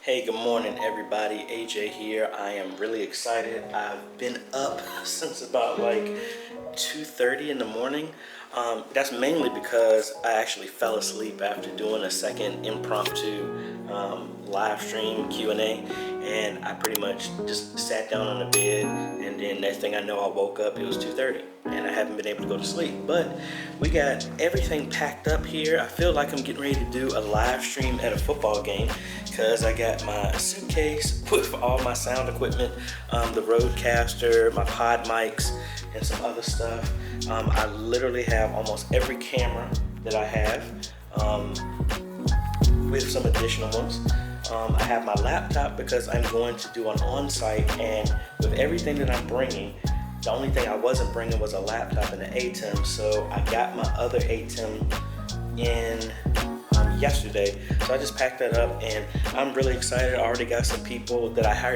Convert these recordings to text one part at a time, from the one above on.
Hey, good morning everybody. AJ here. I am really excited. I've been up since about like 2:30 in the morning. That's mainly because I actually fell asleep after doing a second impromptu live stream Q&A, and I pretty much just sat down on the bed, and then next thing I know I woke up, it was 2:30 and I haven't been able to go to sleep. But we got everything packed up here. I feel like I'm getting ready to do a live stream at a football game because I got my suitcase with all my sound equipment, the Rodecaster, my pod mics, and some other stuff. I literally have almost every camera that I have, with some additional ones. I have my laptop because I'm going to do an on-site, and with everything that I'm bringing, the only thing I wasn't bringing was a laptop and an ATEM, so I got my other ATEM in yesterday. So I just packed that up, and I'm really excited. I already got some people that I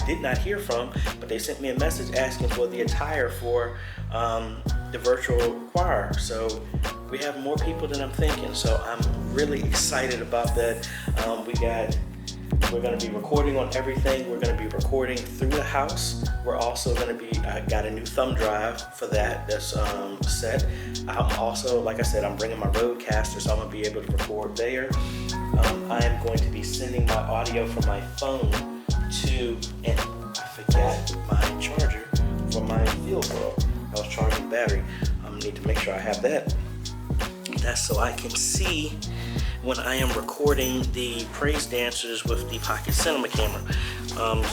did not hear from, but they sent me a message asking for the attire for the virtual choir. So we have more people than I'm thinking, so I'm really excited about that. We're going to be recording on everything. We're going to be recording through the house. We're also going to be, I got a new thumb drive for that's set. I'm also, like I said, I'm bringing my Rodecaster, so I'm going to be able to record there. I am going to be sending my audio from my phone to, and I forgot my charger for my VLOG. I was charging the battery. I need to make sure I have that. That's so I can see when I am recording the praise dancers with the Pocket Cinema camera.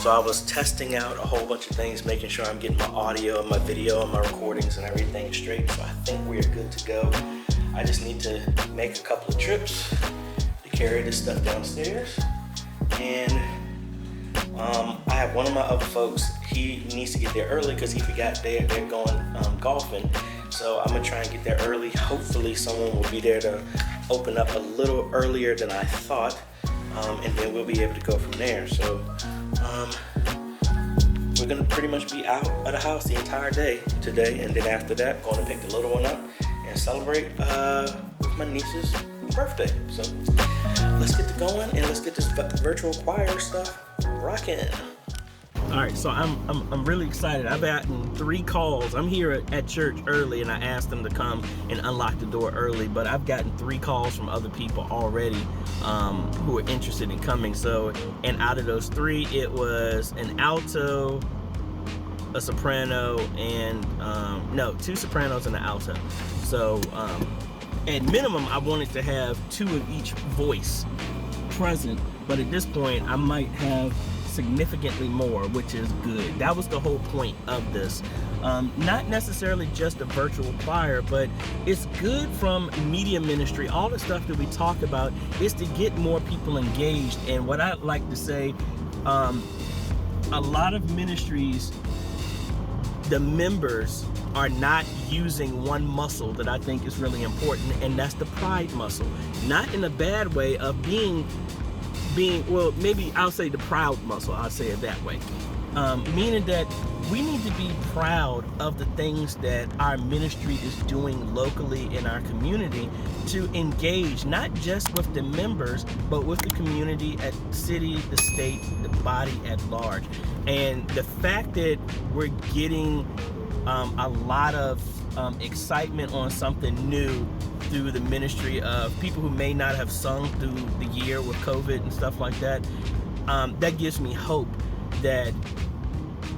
So I was testing out a whole bunch of things, making sure I'm getting my audio and my video and my recordings and everything straight. So I think we're good to go. I just need to make a couple of trips to carry this stuff downstairs. And I have one of my other folks, he needs to get there early because he forgot they're going golfing. So I'm gonna try and get there early. Hopefully someone will be there to open up a little earlier than I thought, and then we'll be able to go from there. So we're gonna pretty much be out of the house the entire day today, and then after that, going to pick the little one up and celebrate with my niece's birthday. So let's get to going, and let's get this virtual choir stuff rocking. All right, so I'm really excited. I've gotten 3 calls. I'm here at church early, and I asked them to come and unlock the door early, but I've gotten 3 calls from other people already who are interested in coming. So, and out of those 3, it was an alto, a soprano, and 2 sopranos and an alto. So at minimum, I wanted to have 2 of each voice present, but at this point, I might have significantly more, which is good. That was the whole point of this. Not necessarily just a virtual choir, but it's good from media ministry. All the stuff that we talk about is to get more people engaged. And what I like to say, a lot of ministries, the members are not using one muscle that I think is really important, and that's the pride muscle. Not in a bad way of being, well, maybe I'll say the proud muscle, I'll say it that way. Meaning that we need to be proud of the things that our ministry is doing locally in our community to engage, not just with the members, but with the community at the city, the state, the body at large. And the fact that we're getting a lot of excitement on something new through the ministry of people who may not have sung through the year with COVID and stuff like that, that gives me hope that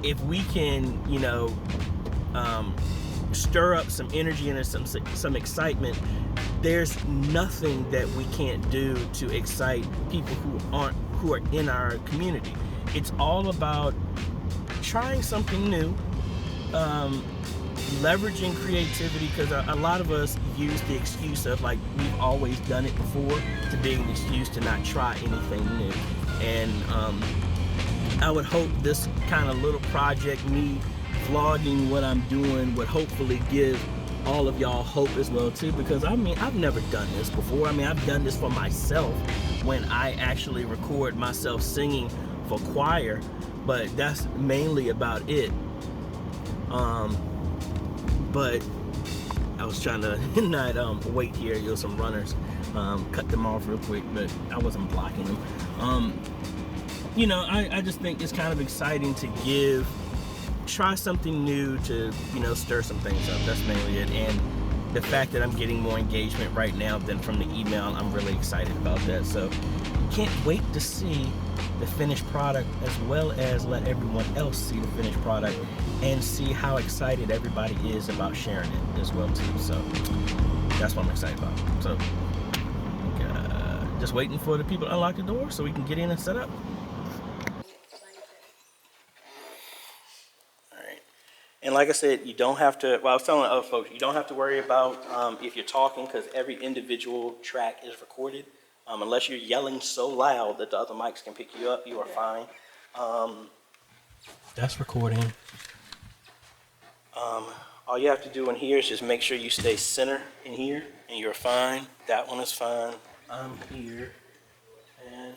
if we can, stir up some energy and some excitement, there's nothing that we can't do to excite people who are in our community. It's all about trying something new, leveraging creativity, because a lot of us use the excuse of like we've always done it before to being an excuse to not try anything new. And I would hope this kind of little project, me vlogging what I'm doing, would hopefully give all of y'all hope as well too, because I mean, I've never done this before. I mean, I've done this for myself when I actually record myself singing for choir, but that's mainly about it. But I was trying to not wait here. There were some runners, cut them off real quick, but I wasn't blocking them. you know, I just think it's kind of exciting to try something new to, you know, stir some things up. That's mainly it. And the fact that I'm getting more engagement right now than from the email, I'm really excited about that. So can't wait to see the finished product, as well as let everyone else see the finished product and see how excited everybody is about sharing it as well too. So that's what I'm excited about. So just waiting for the people to unlock the door so we can get in and set up. And like I said, you don't have to, well, I was telling other folks, you don't have to worry about if you're talking, because every individual track is recorded. Unless you're yelling so loud that the other mics can pick you up, you are fine. That's recording. All you have to do in here is just make sure you stay center in here, and you're fine. That one is fine. I'm here. And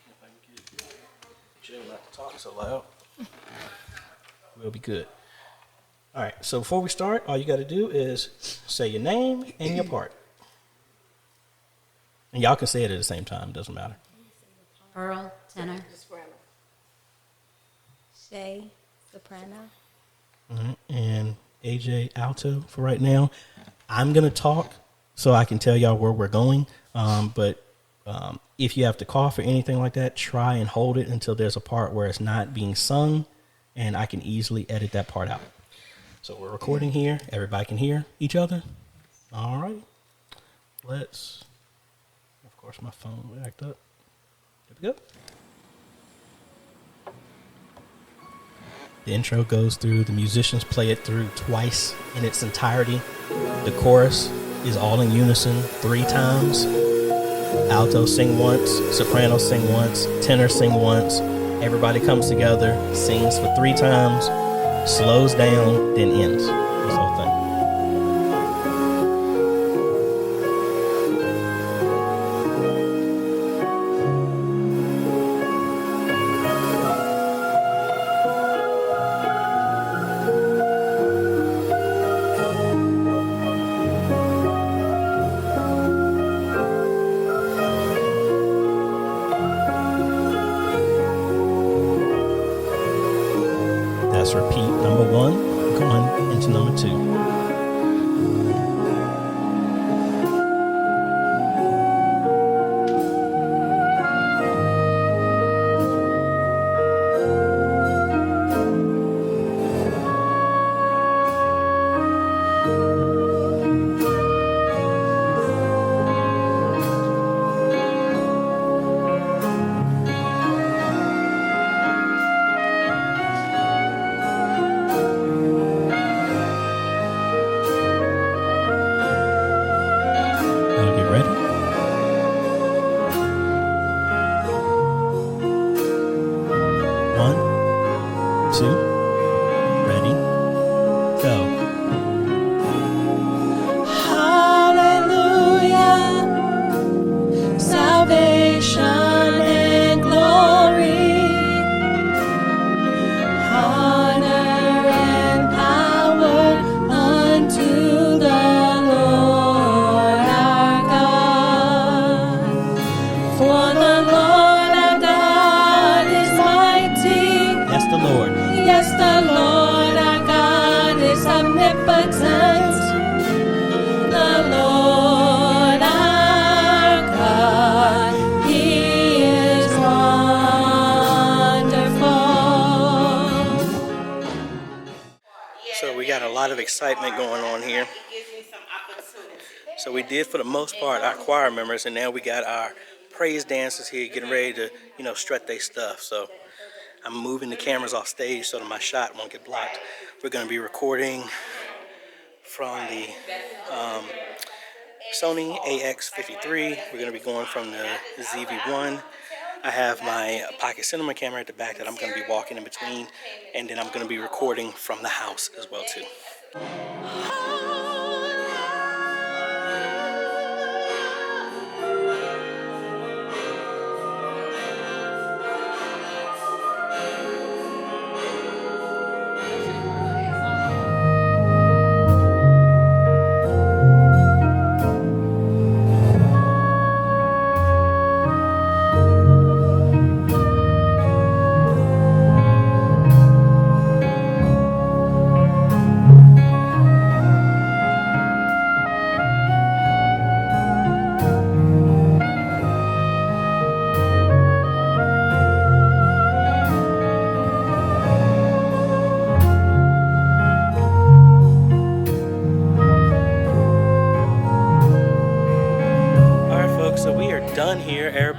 if I can get Jill not to talk so loud, we'll be good. All right, so before we start, all you got to do is say your name and your part. And y'all can say it at the same time, doesn't matter. Earl, tenor. Shay, soprano. And AJ, alto for right now. I'm going to talk so I can tell y'all where we're going. But if you have to cough or anything like that, try and hold it until there's a part where it's not being sung, and I can easily edit that part out. So we're recording here. Everybody can hear each other. All right. Let's... Of course, my phone will act up. There we go. The intro goes through. The musicians play it through twice in its entirety. The chorus is all in unison 3 times. Alto sing once, soprano sing once, tenor sing once. Everybody comes together, sings for 3 times, slows down, then ends. This whole thing. That's repeat number 1, going into number 2. Excitement going on here. So we did, for the most part, our choir members, and now we got our praise dancers here getting ready to, you know, strut their stuff. So I'm moving the cameras off stage so that my shot won't get blocked. We're going to be recording from the Sony AX53. We're going to be going from the ZV-1. I have my pocket cinema camera at the back that I'm going to be walking in between, and then I'm going to be recording from the house as well too.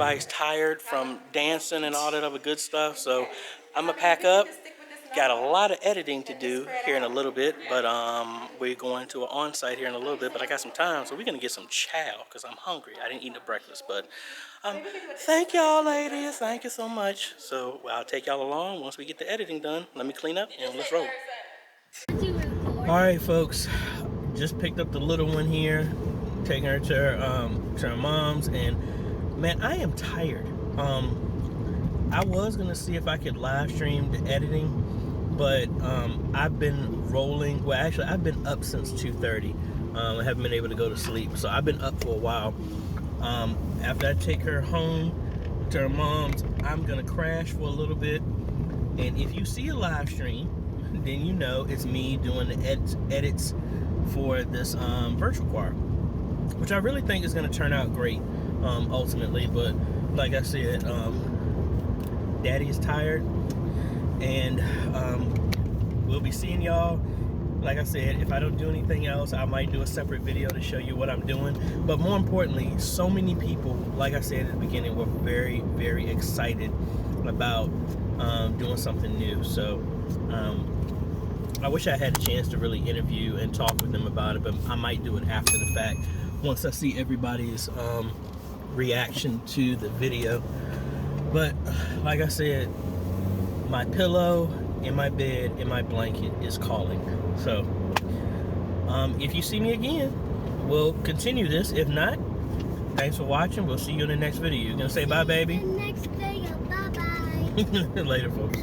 everybody's tired from dancing and all that other good stuff. So I'm gonna pack up. Got a lot of editing to do here in a little bit, but we're going to an on-site here in a little bit, but I got some time, so we're gonna get some chow because I'm hungry. I didn't eat no breakfast, but thank y'all, ladies. Thank you so much. So I'll take y'all along once we get the editing done. Let me clean up and let's roll. All right, folks, just picked up the little one here, taking her to her mom's, and man, I am tired. I was gonna see if I could live stream the editing, but I've been rolling. Well, actually, I've been up since 2:30. I haven't been able to go to sleep, so I've been up for a while. After I take her home to her mom's, I'm gonna crash for a little bit, and if you see a live stream, then you know it's me doing the edits for this virtual choir, which I really think is gonna turn out great ultimately. But like I said, Daddy is tired, and we'll be seeing y'all. Like I said, if I don't do anything else, I might do a separate video to show you what I'm doing. But more importantly, so many people, like I said at the beginning, were very, very excited about doing something new. So I wish I had a chance to really interview and talk with them about it, but I might do it after the fact once I see everybody's reaction to the video. But like I said, my pillow in my bed and my blanket is calling. So if you see me again, we'll continue this. If not, thanks for watching. We'll see you in the next video. You're gonna say bye, baby? The next video, bye-bye. Later, folks.